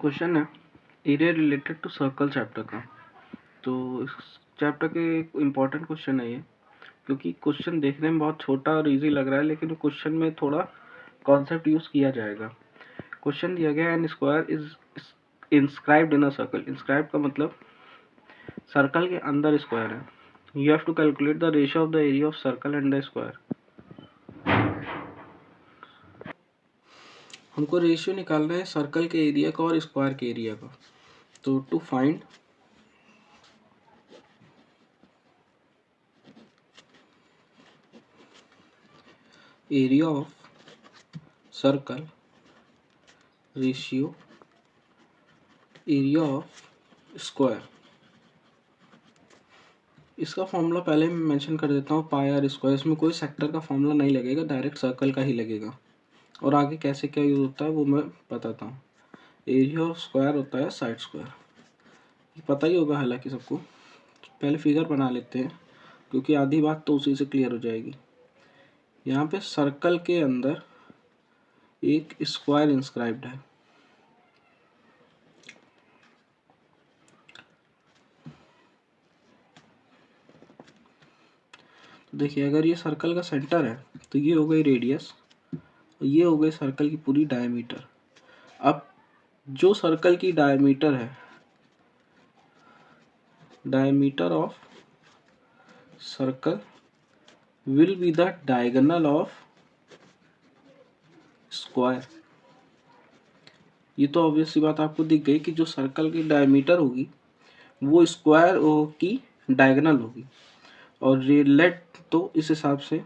Question है area related to circle chapter का। तो इस चैप्टर के इम्पोर्टेंट क्वेश्चन है ये, क्योंकि क्वेश्चन देखने में बहुत छोटा और इजी लग रहा है, लेकिन क्वेश्चन में थोड़ा कॉन्सेप्ट यूज़ किया जाएगा। क्वेश्चन दिया गया an square is inscribed in a circle. Inscribe का मतलब सर्कल के अंदर स्क्वायर है। You have to calculate the ratio of the area of circle and the square. हमको रेशियो निकालना है सर्कल के एरिया का और स्क्वायर के एरिया का। तो to find area of circle ratio area of square, इसका फॉर्मूला पहले मैं मेंशन कर देता हूँ, पाई आर स्क्वायर। इसमें कोई सेक्टर का फॉर्मूला नहीं लगेगा, डायरेक्ट सर्कल का ही लगेगा। और आगे कैसे क्या यूज होता है वो मैं बताता हूँ। एरिया ऑफ स्क्वायर होता है साइड स्क्वायर, पता ही होगा हालांकि सबको। पहले फिगर बना लेते हैं, क्योंकि आधी बात तो उसी से क्लियर हो जाएगी। यहाँ पे सर्कल के अंदर एक स्क्वायर इंस्क्राइब्ड है। देखिए, अगर ये सर्कल का सेंटर है तो ये हो गई रेडियस, ये हो गई सर्कल की पूरी डायमीटर। अब जो सर्कल की डायमीटर है, diameter of circle will be the diagonal of square. ये तो ऑब्वियस सी बात आपको दिख गई कि जो सर्कल की डायमीटर होगी वो स्क्वायर की डायगोनल होगी। और लेट, तो इस हिसाब से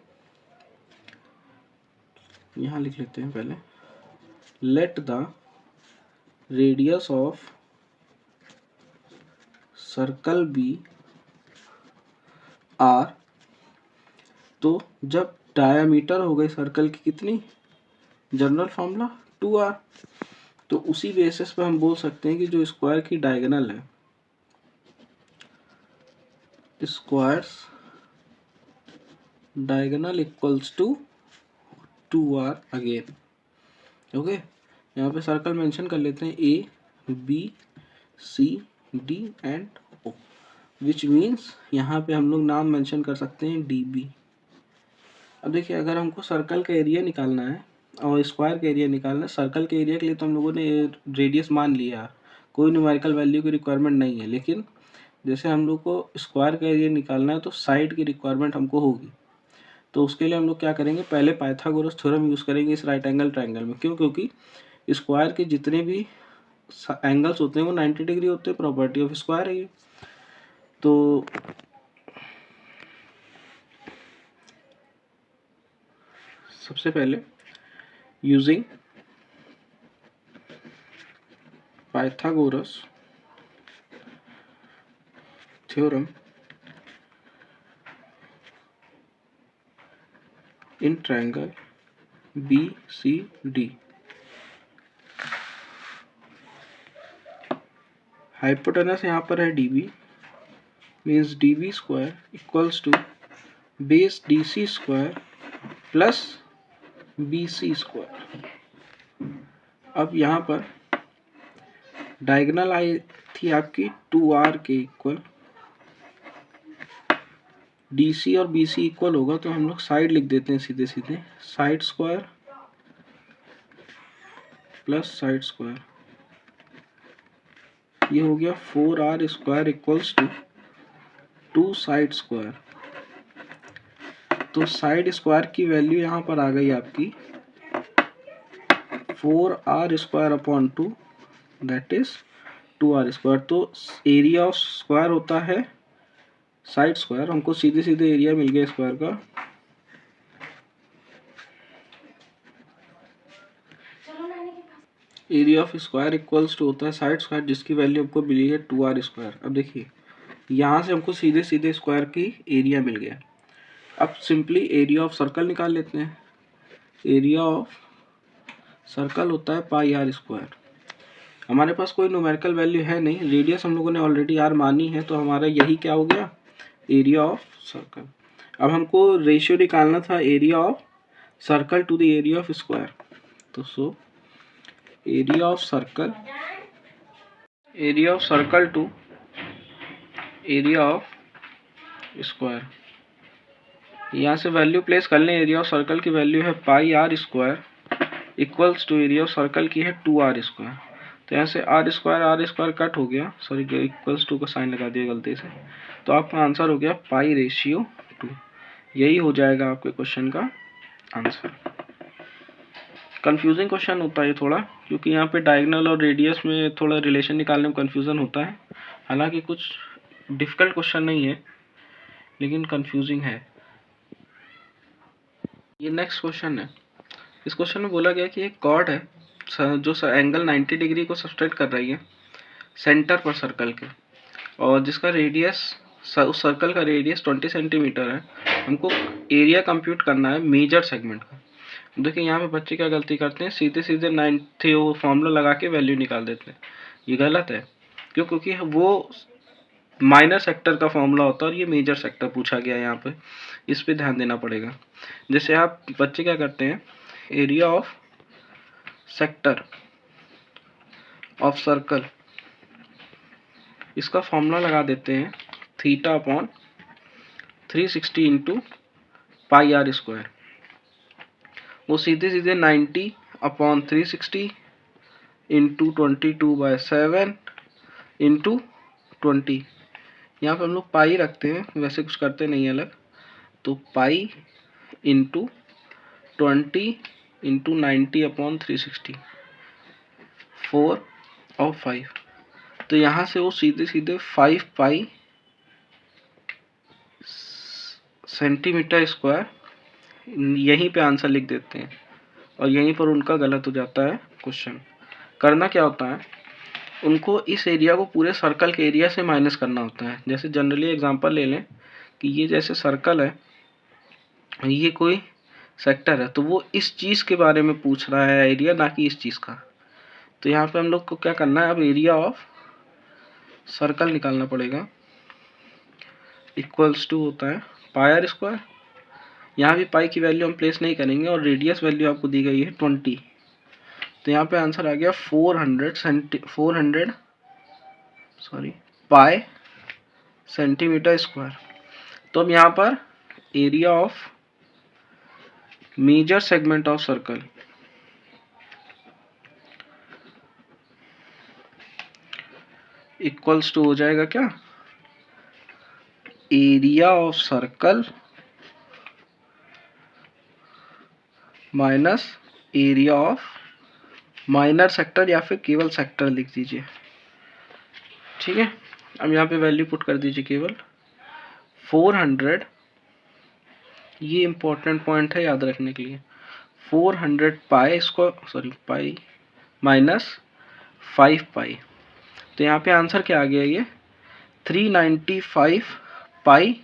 यहाँ लिख लेते हैं पहले, let the radius of circle be R. तो जब डायमीटर हो गई सर्कल की कितनी, जनरल फॉर्मूला 2r, तो उसी बेसिस पे हम बोल सकते हैं कि जो स्क्वायर की डायगोनल है, square's diagonal equals to 2r again. Okay, यहाँ पे सर्कल मेंशन कर लेते हैं A B C D and O, which means यहाँ पे हम लोग नाम मेंशन कर सकते हैं डी बी। अब देखिए, अगर हमको सर्कल का एरिया निकालना है और स्क्वायर का एरिया निकालना है, सर्कल के एरिया के लिए तो हम लोगों ने रेडियस मान लिया, कोई न्यूमेरिकल वैल्यू की रिक्वायरमेंट नहीं है। लेकिन जैसे हम लोग को स्क्वायर का एरिया निकालना है तो साइड की रिक्वायरमेंट हमको होगी। तो उसके लिए हम लोग क्या करेंगे, पहले पाइथागोरस थ्योरम यूज़ करेंगे इस राइट एंगल ट्रायंगल में। क्यों? क्योंकि स्क्वायर के जितने भी एंगल्स होते हैं वो 90 डिग्री होते हैं, प्रॉपर्टी ऑफ स्क्वायर है ये। तो सबसे पहले using Pythagoras theorem in triangle BCD, hypotenuse यहाँ पर है DB, means DB square equals to base DC square plus BC square. अब यहाँ पर डायगोनल आई थी आपकी 2r के इक्वल, DC और BC इक्वल होगा तो हम लोग साइड लिख देते हैं सीधे सीधे, side square plus side square. ये हो गया 4r square equals to 2 side square. तो साइड स्क्वायर की वैल्यू यहाँ पर आ गई आपकी 4r square upon 2, that is 2r square. तो एरिया ऑफ स्क्वायर होता है साइड स्क्वायर, हमको सीधे सीधे एरिया मिल गया स्क्वायर का। Area of square equals to होता है साइड स्क्वायर, जिसकी वैल्यू हमको मिली है 2r स्क्वायर। अब देखिए, यहाँ से हमको सीधे सीधे स्क्वायर की एरिया मिल गया। अब सिंपली एरिया ऑफ सर्कल निकाल लेते हैं। एरिया ऑफ सर्कल होता है पाई आर स्क्वायर। हमारे पास कोई न्यूमेरिकल वैल्यू है नहीं, रेडियस हम लोगों ने ऑलरेडी आर मानी है, तो हमारा यही क्या हो गया, एरिया ऑफ सर्कल। अब हमको रेशियो निकालना था area of circle to the area of square. तो so area of circle area of circle to area of square. यहाँ से वैल्यू प्लेस कर लें। एरिया ऑफ सर्कल की वैल्यू है pi are square equals to area of circle की है 2r square. तो यहाँ से आर स्क्वायर कट हो गया, सॉरी इक्वल्स टू का साइन लगा दिया गलती से, तो आपका आंसर हो गया पाई रेशियो 2। यही हो जाएगा आपके क्वेश्चन का आंसर। कंफ्यूजिंग क्वेश्चन होता है थोड़ा, क्योंकि यहाँ पे डायगोनल और रेडियस में थोड़ा रिलेशन निकालने में कंफ्यूजन होता है। हालांकि कुछ डिफ़िकल्ट क्वेश्चन नहीं है, लेकिन कंफ्यूजिंग है। ये नेक्स्ट क्वेश्चन है। इस क्वेश्चन में बोला गया कि एक कॉर्ड है जो एंगल 90 डिग्री को सब्सट्रैक्ट कर रही है सेंटर पर सर्कल के, और जिसका रेडियस उस सर्कल का रेडियस 20 सेंटीमीटर है। हमको एरिया कंप्यूट करना है मेजर सेगमेंट का। देखिए यहाँ पे बच्चे क्या गलती करते हैं, सीधे सीधे 90 वो फॉर्मूला लगा के वैल्यू निकाल देते हैं। ये गलत है, क्योंकि वो माइनर सेक्टर का फॉर्मूला होता है और ये मेजर सेक्टर पूछा गया है यहाँ पे, इस पे ध्यान देना पड़ेगा। जैसे आप बच्चे क्या करते हैं, area of sector of circle, इसका फॉर्मूला लगा देते हैं theta upon 360 into pi are square. वो सीधे सीधे 90 अपॉन 360 इंटू 22/7 इंटू 20। यहाँ पर हम लोग पाई रखते हैं, वैसे कुछ करते नहीं अलग। तो पाई इंटू 20 इंटू 90 अपॉन 360, 4 और 5। तो यहाँ से वो सीधे सीधे 5 पाई सेंटीमीटर स्क्वायर यहीं पे आंसर लिख देते हैं, और यहीं पर उनका गलत हो जाता है क्वेश्चन। करना क्या होता है, उनको इस एरिया को पूरे सर्कल के एरिया से माइनस करना होता है। जैसे जनरली एग्जांपल ले लें कि ये जैसे सर्कल है, ये कोई सेक्टर है, तो वो इस चीज़ के बारे में पूछ रहा है एरिया, ना कि इस चीज़ का। तो यहाँ पे हम लोग को क्या करना है, अब एरिया ऑफ सर्कल निकालना पड़ेगा। इक्वल्स टू होता है पाई आर स्क्वायर। यहाँ भी पाई की वैल्यू हम प्लेस नहीं करेंगे, और रेडियस वैल्यू आपको दी गई है 20। तो यहाँ पे आंसर आ गया 400 पाई सेंटीमीटर स्क्वायर। तो अब यहाँ पर area of major segment of circle equals to हो जाएगा क्या, area of circle minus area of minor sector, या फिर केवल सेक्टर लिख दीजिए। ठीक है, अब यहाँ पे वैल्यू पुट कर दीजिए केवल 400। ये इंपॉर्टेंट पॉइंट है याद रखने के लिए। 400 पाई पाई माइनस 5 पाई। तो यहाँ पे आंसर क्या आ गया, ये 395 पाई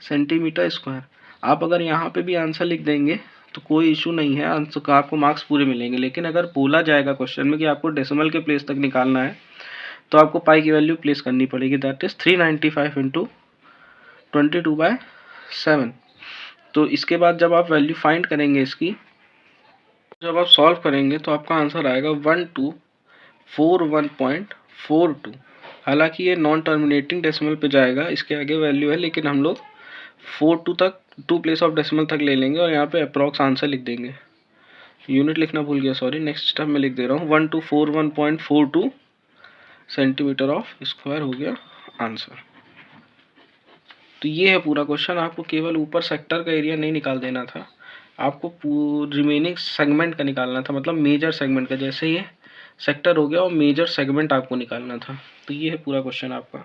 सेंटीमीटर स्क्वायर। आप अगर यहाँ पे भी आंसर लिख देंगे तो कोई इशू नहीं है, आंसर का आपको मार्क्स पूरे मिलेंगे। लेकिन अगर बोला जाएगा क्वेश्चन में कि आपको डेसिमल के प्लेस तक निकालना है, तो आपको पाई की वैल्यू प्लेस करनी पड़ेगी, दैट इज 395 इंटू 22/7। तो इसके बाद जब आप वैल्यू फाइंड करेंगे इसकी, जब आप सॉल्व करेंगे तो आपका आंसर आएगा 1241.42। हालांकि ये नॉन टर्मिनेटिंग डेसिमल पे जाएगा, इसके आगे वैल्यू है, लेकिन हम लोग 42 तक 2 प्लेस ऑफ डेसिमल तक ले लेंगे, और यहाँ पे अप्रॉक्स आंसर लिख देंगे। यूनिट लिखना भूल गया, सॉरी, नेक्स्ट स्टेप में लिख दे रहा हूँ। 1241.42 सेंटीमीटर ऑफ स्क्वायर हो गया आंसर। तो ये है पूरा क्वेश्चन। आपको केवल ऊपर सेक्टर का एरिया नहीं निकाल देना था, आपको रिमेनिंग सेगमेंट का निकालना था, मतलब मेजर सेगमेंट का। जैसे ये सेक्टर हो गया और मेजर सेगमेंट आपको निकालना था। तो ये है पूरा क्वेश्चन आपका।